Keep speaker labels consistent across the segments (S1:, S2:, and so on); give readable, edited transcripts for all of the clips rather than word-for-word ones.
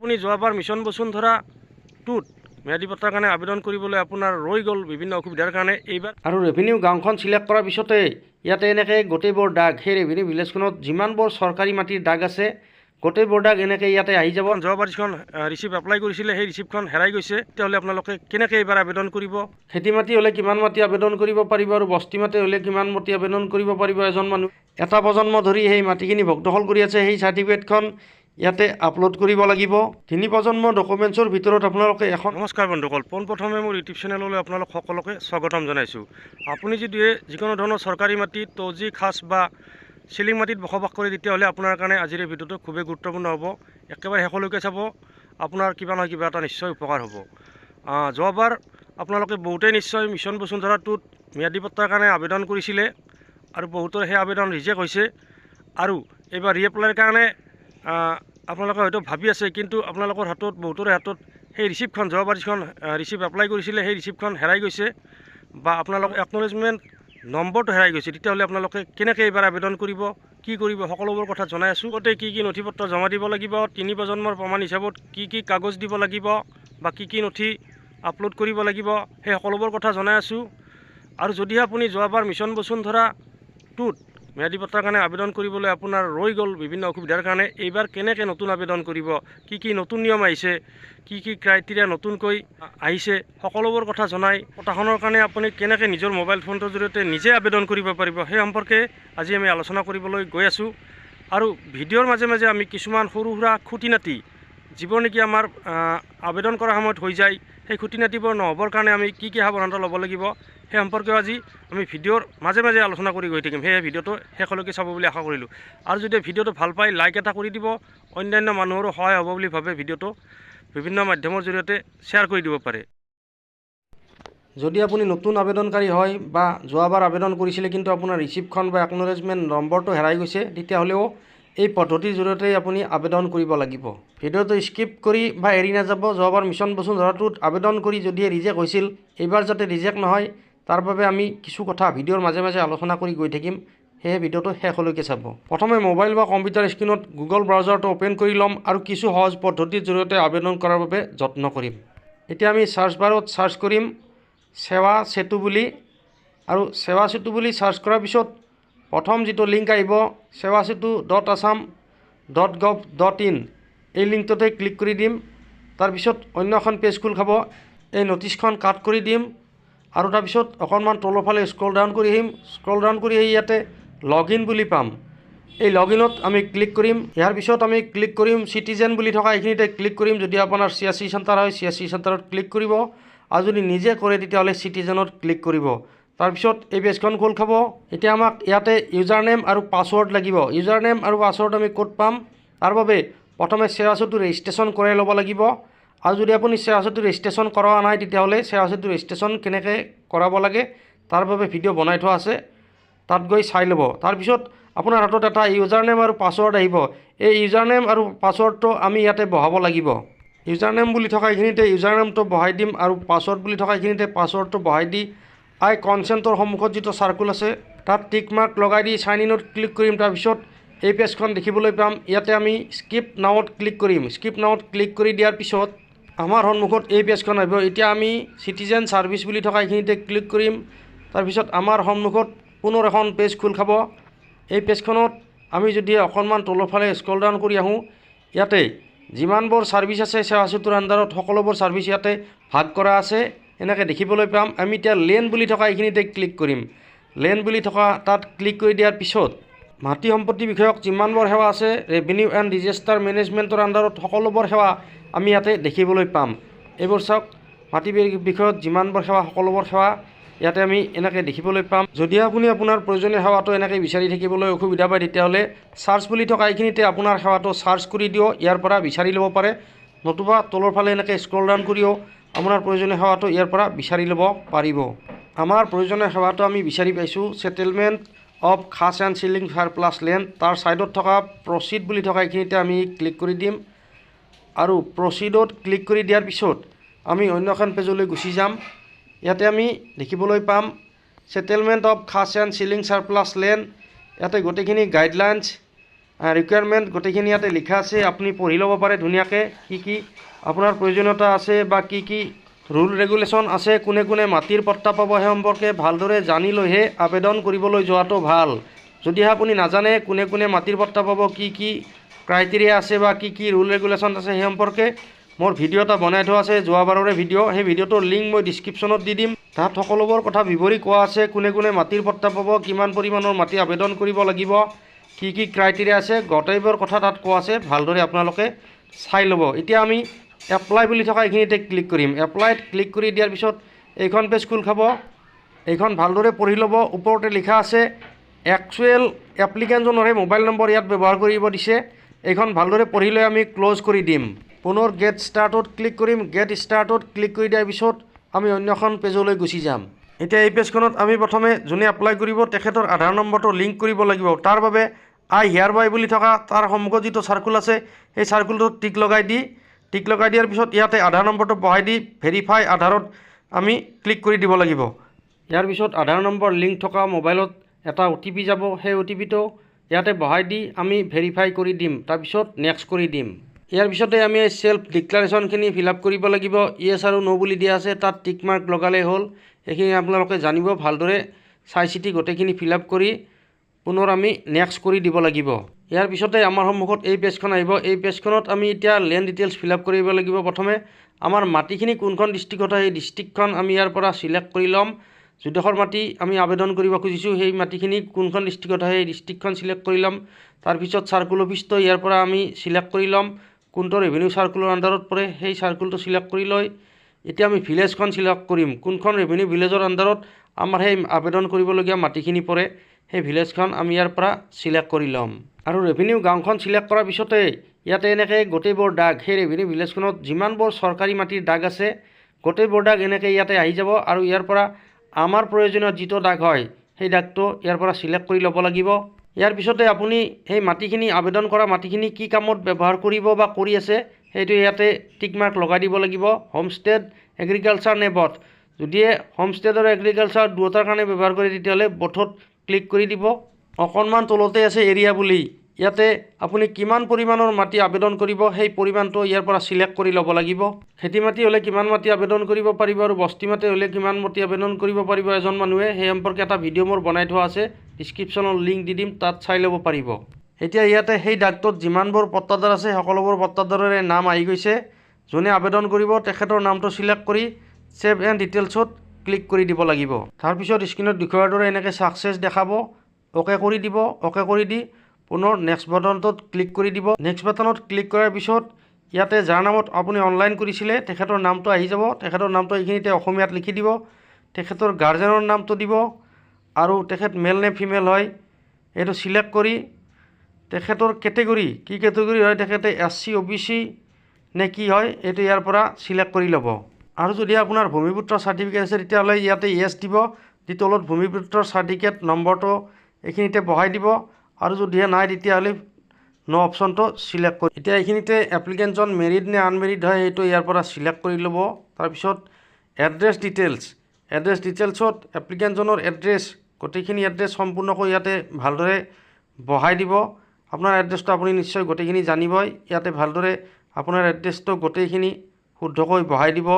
S1: আপুনি যোৱাবাৰ মিছন বসুন্ধৰা টুত ম্যাদী পট্টাৰ কাৰণে আবেদন কৰিবলৈ আপোনাৰ ৰৈ গ'ল বিভিন্ন অসুবিধাৰ কাৰণে এইবাৰ আৰু ৰেভিনিউ গাঁওখন চিলেক্ট কৰাৰ পিছতে ইয়াতে এনেকৈ গোটেইবোৰ দাগ সেই ৰেভিনিউ ভিলেজখনত যিমানবোৰ চৰকাৰী মাটিৰ দাগ আছে গোটেইবোৰ দাগ এনেকৈ ইয়াতে আহি যাব। যোৱাবাৰ যিখন ৰিচিপ্ট এপ্লাই কৰিছিলে সেই ৰিচিপ্টখন হেৰাই গৈছে, তেতিয়াহ'লে আপোনালোকে কেনেকৈ এইবাৰ আবেদন কৰিব? খেতি মাটি হ'লে কিমান মাটি আবেদন কৰিব পাৰিব আৰু বস্তি মাটি হ'লে কিমান মাটি আবেদন কৰিব পাৰিব? এজন মানুহ এটা প্ৰজন্ম ধৰি সেই মাটিখিনি ভোগদখল কৰি আছে, সেই চাৰ্টিফিকেটখন ইয়াতে আপলোড কৰিব লাগিব। 3 প্ৰজন্মৰ ডকুমেণ্টছৰ ভিতৰত আপোনালোকে এখন নমস্কাৰ বন্ধুসকল, পোনপ্ৰথমে মোৰ ইউটিউব চেনেললৈ আপোনালোক সকলোকে স্বাগতম জনাইছোঁ। আপুনি যদি যিকোনো ধৰণৰ চৰকাৰী মাটিত তজি খাচ বা চিলিং মাটিত বসবাস কৰে তেতিয়াহ'লে আপোনাৰ কাৰণে আজিৰ এই ভিডিঅ'টো খুবেই গুৰুত্বপূৰ্ণ হ'ব। একেবাৰে শেষলৈকে চাব, আপোনাৰ কিবা নহয় কিবা এটা নিশ্চয় উপকাৰ হ'ব। যোৱাবাৰ আপোনালোকে বহুতেই নিশ্চয় মিছন বসুন্ধৰা টুত ম্যাদী পট্টাৰ কাৰণে আবেদন কৰিছিলে আৰু বহুতৰ সেই আবেদন ৰিজেক্ট হৈছে আৰু এইবাৰ ৰিএপ্লাইৰ কাৰণে আপোনালোকে হয়তো ভাবি আছে, কিন্তু আপোনালোকৰ হাতত বহুতৰে হাতত সেই ৰিচিপ্টখন যোৱাবাৰ যিখন ৰিচিপ্ট এপ্লাই কৰিছিলে সেই ৰিচিপ্টখন হেৰাই গৈছে বা আপোনালোকৰ একনলেজমেণ্ট নম্বৰটো হেৰাই গৈছে। তেতিয়াহ'লে আপোনালোকে কেনেকৈ এইবাৰ আবেদন কৰিব, কি কৰিব, সকলোবোৰ কথা জনাই আছোঁ। গোটেই কি নথি পত্ৰ জমা দিব লাগিব, 3 প্ৰজন্মৰ প্ৰমাণ হিচাপত কি কাগজ দিব লাগিব বা কি নথি আপলোড কৰিব লাগিব, সেই সকলোবোৰ কথা জনাই আছোঁ। আৰু যদিহে আপুনি যোৱাবাৰ মিছন বসুন্ধৰা টুত ম্যাদী পট্টাৰ কাৰণে আবেদন কৰিবলৈ আপোনাৰ ৰৈ গ'ল বিভিন্ন অসুবিধাৰ কাৰণে, এইবাৰ কেনেকৈ নতুন আবেদন কৰিব, কি নতুন নিয়ম আহিছে, কি ক্ৰাইটেৰিয়া নতুনকৈ আহিছে, সকলোবোৰ কথা জনাই পটাখনৰ কাৰণে আপুনি কেনেকৈ নিজৰ মোবাইল ফোনটোৰ জৰিয়তে নিজে আবেদন কৰিব পাৰিব, সেই সম্পৰ্কে আজি আমি আলোচনা কৰিবলৈ গৈ আছোঁ। আৰু ভিডিঅ'ৰ মাজে মাজে আমি কিছুমান সৰু সুৰা খুঁটি নাটি যিবোৰ নেকি আমাৰ আবেদন কৰাৰ সময়ত হৈ যায়, সেই খুঁটি নাটিবোৰ নহ'বৰ কাৰণে আমি কি সাৱধানতা ল'ব লাগিব সেই সম্পৰ্কেও আজি আমি ভিডিঅ'ৰ মাজে মাজে আলোচনা কৰি গৈ থাকিম। সেয়ে ভিডিঅ'টো শেষলৈকে চাব বুলি আশা কৰিলোঁ। আৰু যদি ভিডিঅ'টো ভাল পায় লাইক এটা কৰি দিব, অন্যান্য মানুহৰো সহায় হ'ব বুলি ভাবে ভিডিঅ'টো বিভিন্ন মাধ্যমৰ জৰিয়তে শ্বেয়াৰ কৰি দিব পাৰে। যদি আপুনি নতুন আবেদনকাৰী হয় বা যোৱাবাৰ আবেদন কৰিছিলে কিন্তু আপোনাৰ ৰিচিপ্টখন বা একনলেজমেণ্ট নম্বৰটো হেৰাই গৈছে, তেতিয়াহ'লেও এই পদ্ধতিৰ জৰিয়তে আপুনি আবেদন কৰিব লাগিব। ভিডিঅ'টো স্কিপ কৰি বা এৰি নাযাব। যোৱাবাৰ মিছন বসুন্ধৰাটোত আবেদন কৰি যদিহে ৰিজেক্ট হৈছিল, এইবাৰ যাতে ৰিজেক্ট নহয় তাৰ বাবে আমি কিছু কথা ভিডিঅ'ৰ মাজে মাজে আলোচনা কৰি গৈ থাকিম, সেয়ে ভিডিঅ'টো শেষলৈকে চাব। প্ৰথমে মোবাইল বা কম্পিউটাৰ স্ক্ৰীণত গুগল ব্ৰাউজাৰটো অ'পেন কৰি ল'ম আৰু কিছু সহজ পদ্ধতিৰ জৰিয়তে আবেদন কৰাৰ বাবে যত্ন কৰিম। এতিয়া আমি চাৰ্চ বাৰত চাৰ্চ কৰিম সেৱা সেতু বুলি, আৰু সেৱা সেতু বুলি চাৰ্চ কৰাৰ পিছত প্ৰথম যিটো লিংক আহিব sewasetu.assam.gov.in, এই লিংকটোতে ক্লিক কৰি দিম। তাৰপিছত অন্য এখন পেজ খোল খাব, এই নটিচখন কাট কৰি দিম আৰু তাৰপিছত অকণমান তলৰ ফালে স্ক্ৰল ডাউন কৰি আহিম। স্ক্ৰল ডাউন কৰি আহি ইয়াতে লগ ইন বুলি পাম, এই লগ ইনত আমি ক্লিক কৰিম। ইয়াৰ পিছত আমি ক্লিক কৰিম চিটিজেন বুলি থকা এইখিনিতে ক্লিক কৰিম। যদি আপোনাৰ CSC চেণ্টাৰ হয় CSC চেণ্টাৰত ক্লিক কৰিব, আৰু যদি নিজে কৰে তেতিয়াহ'লে চিটিজেনত ক্লিক কৰিব। তাৰপিছত এই পেজখন খোল খাব। এতিয়া আমাক ইয়াতে ইউজাৰ নেম আৰু পাছৱৰ্ড লাগিব। ইউজাৰ নেম আৰু পাছৱৰ্ড আমি ক'ত পাম? তাৰ বাবে প্ৰথমে সেৱা সেতু ৰেজিষ্ট্ৰেশ্যন কৰাই ল'ব লাগিব। আৰু যদি আপুনি সেৱা সেতু ৰেজিষ্ট্ৰেশ্যন কৰা নাই তেতিয়াহ'লে সেৱা সেতু ৰেজিষ্ট্ৰেশ্যন কেনেকৈ কৰাব লাগে তাৰ বাবে ভিডিঅ' বনাই থোৱা আছে, তাত গৈ চাই ল'ব। তাৰপিছত আপোনাৰ হাতত এটা ইউজাৰ নেম আৰু পাছৱৰ্ড আহিব। এই ইউজাৰ নেম আৰু পাছৱৰ্ডটো আমি ইয়াতে বহাব লাগিব। ইউজাৰ নেম বুলি থকা এইখিনিতে ইউজাৰ নেমটো বহাই দিম আৰু পাছৱৰ্ড বুলি থকা এইখিনিতে পাছৱৰ্ডটো বহাই দি আই কনচেণ্টৰ সন্মুখত যিটো চাৰ্কুল আছে তাত টিক মাৰ্ক লগাই দি চাইন ইনত ক্লিক কৰিম। তাৰপিছত এই পেজখন দেখিবলৈ পাম। ইয়াতে আমি স্কিপ নাওত ক্লিক কৰিম। স্কিপ নাওত ক্লিক কৰি দিয়াৰ পিছত আমাৰ সন্মুখত এই পেজখন আহিব। এতিয়া আমি চিটিজেন ছাৰ্ভিচ বুলি থকা এইখিনিতে ক্লিক কৰিম। তাৰপিছত আমাৰ সন্মুখত পুনৰ এখন পেজ খোল খাব। এই পেজখনত আমি যদি অকণমান তলৰ ফালে স্ক্ৰল ডাউন কৰি আহোঁ, ইয়াতে যিমানবোৰ ছাৰ্ভিচ আছে সেৱা সেতুৰ আণ্ডাৰত সকলোবোৰ ছাৰ্ভিচ ইয়াতে ভাগ কৰা আছে এনেকৈ দেখিবলৈ পাম। আমি এতিয়া লেন বুলি থকা এইখিনিতে ক্লিক কৰিম। লেন বুলি থকা তাত ক্লিক কৰি দিয়াৰ পিছত মাটি সম্পত্তি বিষয়ক যিমানবোৰ সেৱা আছে ৰেভিনিউ এণ্ড ডিজাষ্টাৰ মেনেজমেণ্টৰ আণ্ডাৰত সকলোবোৰ সেৱা আমি ইয়াতে দেখিবলৈ পাম। এইবোৰ চাওক, মাটি বিষয়ত যিমানবোৰ সেৱা সকলোবোৰ সেৱা ইয়াতে আমি এনেকৈ দেখিবলৈ পাম। যদি আপুনি আপোনাৰ প্ৰয়োজনীয় সেৱাটো এনেকৈ বিচাৰি থাকিবলৈ অসুবিধা পায় তেতিয়াহ'লে চাৰ্চ বুলি থকা এইখিনিতে আপোনাৰ সেৱাটো চাৰ্চ কৰি দিও, ইয়াৰ পৰা বিচাৰি ল'ব পাৰে। নতুবা তলৰ ফালে এনেকৈ স্ক্ৰল ডাউন কৰিও আপোনাৰ প্ৰয়োজনীয় সেৱাটো ইয়াৰ পৰা বিচাৰি ল'ব পাৰিব। আমাৰ প্ৰয়োজনীয় সেৱাটো আমি বিচাৰি পাইছোঁ, settlement of khas and ceiling plus land. তাৰ ছাইডত থকা প্ৰচিড বুলি থকা এইখিনিতে আমি ক্লিক কৰি দিম আৰু প্ৰচিডত ক্লিক কৰি দিয়াৰ পিছত আমি অন্য এখন পেজলৈ গুচি যাম। ইয়াতে আমি দেখিবলৈ পাম settlement of khas and ceiling plus land. ইয়াতে গোটেইখিনি গাইডলাইনছ ৰিকুৱাৰমেণ্ট গোটেইখিনি ইয়াতে লিখা আছে, আপুনি পঢ়ি ল'ব পাৰে ধুনীয়াকৈ কি আপোনাৰ প্ৰয়োজনীয়তা আছে বা কি ৰুল ৰেগুলেশ্যন আছে, কোনে কোনে মাটিৰ পট্টা পাব সেই সম্পৰ্কে ভালদৰে জানি লৈহে আবেদন কৰিবলৈ যোৱাটো ভাল। যদিহে আপুনি নাজানে কোনে কোনে মাটিৰ পট্টা পাব, কি ক্ৰাইটেৰিয়া আছে বা কি ৰুল ৰেগুলেশ্যন আছে সেই সম্পৰ্কে মোৰ ভিডিঅ' এটা বনাই থোৱা আছে, যোৱাবাৰৰে ভিডিঅ'। সেই ভিডিঅ'টোৰ লিংক মই ডিছক্ৰিপশ্যনত দি দিম। তাত সকলোবোৰ কথা বিৱৰি কোৱা আছে, কোনে কোনে মাটিৰ পট্টা পাব, কিমান পৰিমাণৰ মাটি আবেদন কৰিব লাগিব, কি ক্ৰাইটেৰিয়া আছে, গোটেইবোৰ কথা তাত কোৱা আছে। ভালদৰে আপোনালোকে চাই ল'ব। এতিয়া আমি এপ্লাই বুলি থকা এইখিনিতে ক্লিক কৰিম। এপ্লাইত ক্লিক কৰি দিয়াৰ পিছত এইখন পেজ খোল খাব। এইখন ভালদৰে পঢ়ি ল'ব। ওপৰতে লিখা আছে একচুৱেল এপ্লিকেণ্টজনৰহে মোবাইল নম্বৰ ইয়াত ব্যৱহাৰ কৰিব দিছে। এইখন ভালদৰে পঢ়ি লৈ আমি ক্ল'জ কৰি দিম। পুনৰ গেট ষ্টাৰ্টত ক্লিক কৰিম। গেট ষ্টাৰ্টত ক্লিক কৰি দিয়াৰ পিছত আমি অন্যখন পেজলৈ গুচি যাম। এতিয়া এই পেজখনত আমি প্ৰথমে যোনে এপ্লাই কৰিব তেখেতৰ আধাৰ নম্বৰটো লিংক কৰিব লাগিব। তাৰ বাবে আই হিয়াৰ বাই বুলি থকা তাৰ সন্মুখত যিটো চাৰ্কুল আছে সেই চাৰ্কুলটোত টিক লগাই দিয়াৰ পিছত ইয়াতে আধাৰ নম্বৰটো বহাই দি ভেৰিফাই আধাৰত আমি ক্লিক কৰি দিব লাগিব। ইয়াৰ পিছত আধাৰ নম্বৰ লিংক থকা মোবাইলত এটা OTP যাব। সেই OTPটো ইয়াতে বহাই দি আমি ভেৰিফাই কৰি দিম। তাৰপিছত নেক্সট কৰি দিম। ইয়াৰ পিছতে আমি চেল্ফ ডিক্লাৰেশ্যনখিনি ফিল আপ কৰিব লাগিব। ইয়েছ আৰু ন' বুলি দিয়া আছে, তাত টিক মাৰ্ক লগালেই হ'ল। এইখিনি আপোনালোকে জানিব। ভালদৰে চাই চিতি গোটেইখিনি ফিল আপ কৰি পুনৰ আমি নেক্সট কৰি দিব লাগিব। ইয়াৰ পিছতে আমাৰ সন্মুখত এই পেজখন আহিব। এই পেজখনত আমি এতিয়া লেণ্ড ডিটেইলছ ফিল আপ কৰিব লাগিব। প্ৰথমে আমাৰ মাটিখিনি কোনখন ডিষ্ট্ৰিক্টত হয় সেই ডিষ্ট্ৰিক্টখন আমি ইয়াৰ পৰা চিলেক্ট কৰি ল'ম। যিডোখৰ মাটি আমি আবেদন কৰিব খুজিছোঁ সেই মাটিখিনি কোনখন ডিষ্ট্ৰিক্টত হয় সেই ডিষ্ট্ৰিক্টখন চিলেক্ট কৰি ল'ম। তাৰপিছত চাৰ্কুল অফিচটো ইয়াৰ পৰা আমি চিলেক্ট কৰি ল'ম। কোনটো ৰেভিনিউ চাৰ্কুলৰ আণ্ডাৰত পৰে সেই চাৰ্কুলটো চিলেক্ট কৰি লৈ এতিয়া আমি ভিলেজখন চিলেক্ট কৰিম। কোনখন ৰেভিনিউ ভিলেজৰ আণ্ডাৰত আমাৰ সেই আবেদন কৰিবলগীয়া মাটিখিনি পৰে সেই ভিলেজখন আমি ইয়াৰ পৰা চিলেক্ট কৰি ল'ম। আৰু ৰেভিনিউ গাঁওখন চিলেক্ট কৰাৰ পিছতে ইয়াতে এনেকৈ গোটেইবোৰ দাগ, সেই ৰেভিনিউ ভিলেজখনত যিমানবোৰ চৰকাৰী মাটিৰ দাগ আছে গোটেইবোৰ দাগ এনেকৈ ইয়াতে আহি যাব। আৰু ইয়াৰ পৰা আমাৰ প্ৰয়োজনীয় যিটো দাগ হয় সেই দাগটো ইয়াৰ পৰা চিলেক্ট কৰি ল'ব লাগিব। ইয়াৰ পিছতে আপুনি সেই মাটিখিনি আবেদন কৰা মাটিখিনি কি কামত ব্যৱহাৰ কৰিব বা কৰি আছে সেইটো ইয়াতে টিক মাৰ্ক লগাই দিব লাগিব। হোমষ্টেড, এগ্ৰিকালচাৰ নে বথ। যদিহে হোমষ্টেড আৰু এগ্ৰিকালচাৰ দুয়োটাৰ কাৰণে ব্যৱহাৰ কৰে তেতিয়াহ'লে বথত ক্লিক কৰি দিব। অকণমান তলতে আছে এৰিয়া বুলি, ইয়াতে আপুনি কিমান পৰিমাণৰ মাটি আবেদন কৰিব সেই পৰিমাণটো ইয়াৰ পৰা চিলেক্ট কৰি ল'ব লাগিব। খেতি মাটি হ'লে কিমান মাটি আবেদন কৰিব পাৰিব আৰু বস্তি মাটি হ'লে কিমান মাটি আবেদন কৰিব পাৰিব এজন মানুহে, সেই সম্পৰ্কে এটা ভিডিঅ' মোৰ বনাই থোৱা আছে, ডিছক্ৰিপশ্যনৰ লিংক দি দিম, তাত চাই ল'ব পাৰিব। এতিয়া ইয়াতে সেই দাগটোত যিমানবোৰ পট্টাদাৰ আছে সকলোবোৰ পট্টাদাৰৰে নাম আহি গৈছে। যোনে আবেদন কৰিব তেখেতৰ নামটো চিলেক্ট কৰি ছেভ এণ্ড ডিটেইলছত ক্লিক কৰি দিব লাগিব। তাৰপিছত স্ক্ৰীনত দেখুওৱাৰ দৰে এনেকৈ ছাকচেছ দেখাব। অ'কে কৰি দিব। অ'কে কৰি দি পুনৰ নেক্সট বাটনটোত ক্লিক কৰি দিব। নেক্সট বাটনত ক্লিক কৰাৰ পিছত ইয়াতে যাৰ নামত আপুনি অনলাইন কৰিছিলে তেখেতৰ নামটো আহি যাব। তেখেতৰ নামটো এইখিনিতে অসমীয়াত লিখি দিব। তেখেতৰ গাৰ্জেনৰ নামটো দিব আৰু তেখেত মেল নে ফিমেল হয় এইটো চিলেক্ট কৰি তেখেতৰ কেটেগৰী কি কেটেগৰী হয়, তেখেতে SC OBC নে কি হয় এইটো ইয়াৰ পৰা চিলেক্ট কৰি ল'ব। আৰু যদি আপোনাৰ ভূমিপুত্ৰ চাৰ্টিফিকেট আছে তেতিয়াহ'লে ইয়াতে য়েছ দিব। দি তলত ভূমিপুত্ৰৰ চাৰ্টিফিকেট নম্বৰটো এইখিনিতে বহাই দিব। আৰু যদিহে নাই তেতিয়াহ'লে ন' অপশ্যনটো চিলেক্ট কৰি এতিয়া এইখিনিতে এপ্লিকেণ্টজন মেৰিড নে আনমেৰিড হয় সেইটো ইয়াৰ পৰা চিলেক্ট কৰি ল'ব। তাৰপিছত এড্ৰেছ ডিটেইলছত এপ্লিকেণ্টজনৰ এড্ৰেছ গোটেইখিনি এড্ৰেছ সম্পূৰ্ণকৈ ইয়াতে ভালদৰে বহাই দিব। আপোনাৰ এড্ৰেছটো আপুনি নিশ্চয় গোটেইখিনি জানিবই। ইয়াতে ভালদৰে আপোনাৰ এড্ৰেছটো গোটেইখিনি শুদ্ধকৈ বহাই দিব।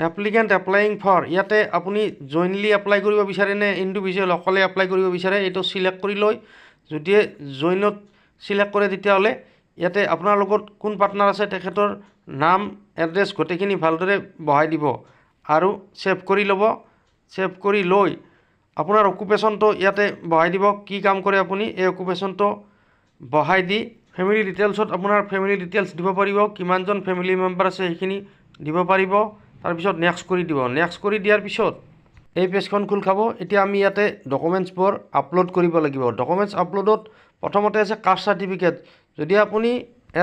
S1: এপ্লিকেণ্ট এপ্লাইং ফৰ, ইয়াতে আপুনি জইনলি এপ্লাই কৰিব বিচাৰে নে ইণ্ডিভিজুৱেল অকলে এপ্লাই কৰিব বিচাৰে এইটো চিলেক্ট কৰি লৈ যদিহে জইনত চিলেক্ট কৰে তেতিয়াহ'লে ইয়াতে আপোনাৰ লগত কোন পাৰ্টনাৰ আছে তেখেতৰ নাম এড্ৰেছ গোটেইখিনি ভালদৰে বহাই দিব আৰু ছেভ কৰি ল'ব। ছেভ কৰি লৈ আপোনাৰ অকুপেশ্যনটো ইয়াতে বহাই দিব, কি কাম কৰে আপুনি এই অকুপেশ্যনটো বহাই দি ফেমিলি ডিটেইলছত আপোনাৰ ফেমিলি ডিটেইলছ দিব পাৰিব, কিমানজন ফেমিলি মেম্বাৰ আছে সেইখিনি দিব পাৰিব। তাৰপিছত নেক্সট কৰি দিব। নেক্সট কৰি দিয়াৰ পিছত এই পেজখন খোল খাব। এতিয়া আমি ইয়াতে ডকুমেণ্টছবোৰ আপলোড কৰিব লাগিব। ডকুমেণ্টছ আপলোডত প্ৰথমতে আছে কাষ্ট চাৰ্টিফিকেট। যদি আপুনি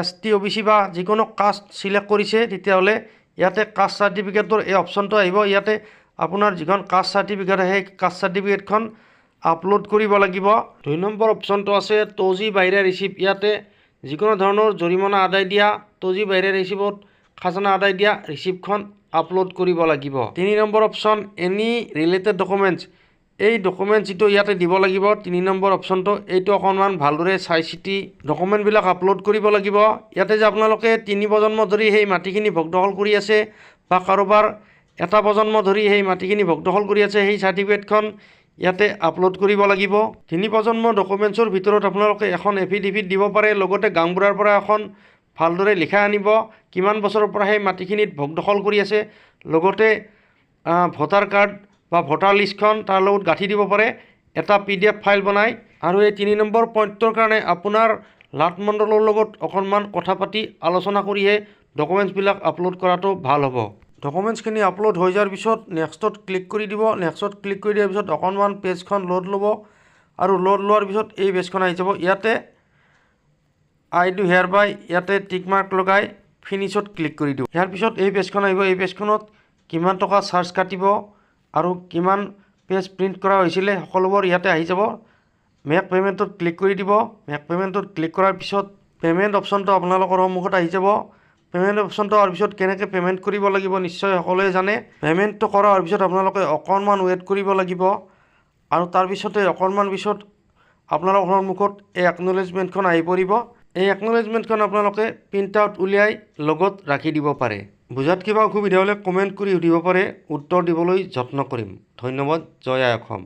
S1: ST OBC বা যিকোনো কাষ্ট চিলেক্ট কৰিছে তেতিয়াহ'লে ইয়াতে কাষ্ট চাৰ্টিফিকেটৰ এই অপশ্যনটো আহিব। ইয়াতে আপোনাৰ যিখন কাষ্ট চাৰ্টিফিকেট সেই কাষ্ট চাৰ্টিফিকেটখন আপলোড কৰিব লাগিব। 2 নম্বৰ অপশ্যনটো আছে তজি বাহিৰে ৰিচিপ্ট। ইয়াতে যিকোনো ধৰণৰ জৰিমনা আদায় দিয়া, তজি বাহিৰে ৰিচিপ্টত খাজানা আদায় দিয়া ৰিচিপ্টখন আপলোড কৰিব লাগিব। 3 number option any related documents. এই ডকুমেণ্ট যিটো ইয়াতে দিব লাগিব 3 নম্বৰ অপশ্যনটো, এইটো অকণমান ভালদৰে চাই চিতি ডকুমেণ্টবিলাক আপলোড কৰিব লাগিব। ইয়াতে যে আপোনালোকে 3 প্ৰজন্ম ধৰি সেই মাটিখিনি ভোগ দখল কৰি আছে বা কাৰোবাৰ এটা প্ৰজন্ম ধৰি সেই মাটিখিনি ভোগ দখল কৰি আছে, সেই চাৰ্টিফিকেটখন ইয়াতে আপলোড কৰিব লাগিব। 3 প্ৰজন্ম ডকুমেণ্টছৰ ভিতৰত আপোনালোকে এখন এফিডেভিট দিব পাৰে, লগতে গাঁওবুঢ়াৰ পৰা এখন ভালদৰে লিখা আনিব কিমান বছৰৰ পৰা সেই মাটিখিনিত ভোগ দখল কৰি আছে, লগতে ভোটাৰ কাৰ্ড বা ভোটাৰ লিষ্টখন তাৰ লগত গাঁঠি দিব পাৰে এটা PDF ফাইল বনাই। আৰু এই 3 নম্বৰ পইণ্টৰ কাৰণে আপোনাৰ লাট মণ্ডলৰ লগত অকণমান কথা পাতি আলোচনা কৰিহে ডকুমেণ্টছবিলাক আপলোড কৰাটো ভাল হ'ব। ডকুমেণ্টছখিনি আপলোড হৈ যোৱাৰ পিছত নেক্সটত ক্লিক কৰি দিব। নেক্সটত ক্লিক কৰি দিয়াৰ পিছত অকণমান পেজখন লোড ল'ব, আৰু লোড লোৱাৰ পিছত এই পেজখন আহি যাব। ইয়াতে আই ডু হেয়াৰ বাই ইয়াতে টিক মাৰ্ক লগাই ফিনিছত ক্লিক কৰি দিওঁ। ইয়াৰ পিছত এই পেজখন আহিব। এই পেজখনত কিমান টকা চাৰ্জ কাটিব আৰু কিমান পেজ প্ৰিণ্ট কৰা হৈছিলে সকলোবোৰ ইয়াতে আহি যাব। মেক পে'মেণ্টত ক্লিক কৰি দিব। মেক পে'মেণ্টত ক্লিক কৰাৰ পিছত পে'মেণ্ট অপশ্যনটো আপোনালোকৰ সন্মুখত আহি যাব। পে'মেণ্ট অপশ্যনটো অহাৰ পিছত কেনেকৈ পে'মেণ্ট কৰিব লাগিব নিশ্চয় সকলোৱে জানে। পে'মেণ্টটো কৰাৰ পিছত আপোনালোকে অকণমান ৱেইট কৰিব লাগিব, আৰু তাৰপিছতে অকণমান পিছত আপোনালোকৰ সন্মুখত এই একনলেজমেণ্টখন আহি পৰিব। এই একনলেজমেণ্টখন আপোনালোকে প্ৰিণ্ট আউট উলিয়াই লগত ৰাখি দিব পাৰে। বুজাত কিবা অসুবিধা হ'লে কমেণ্ট কৰি সুধিব পাৰে, উত্তৰ দিবলৈ যত্ন কৰিম। ধন্যবাদ। জয় আই অসম।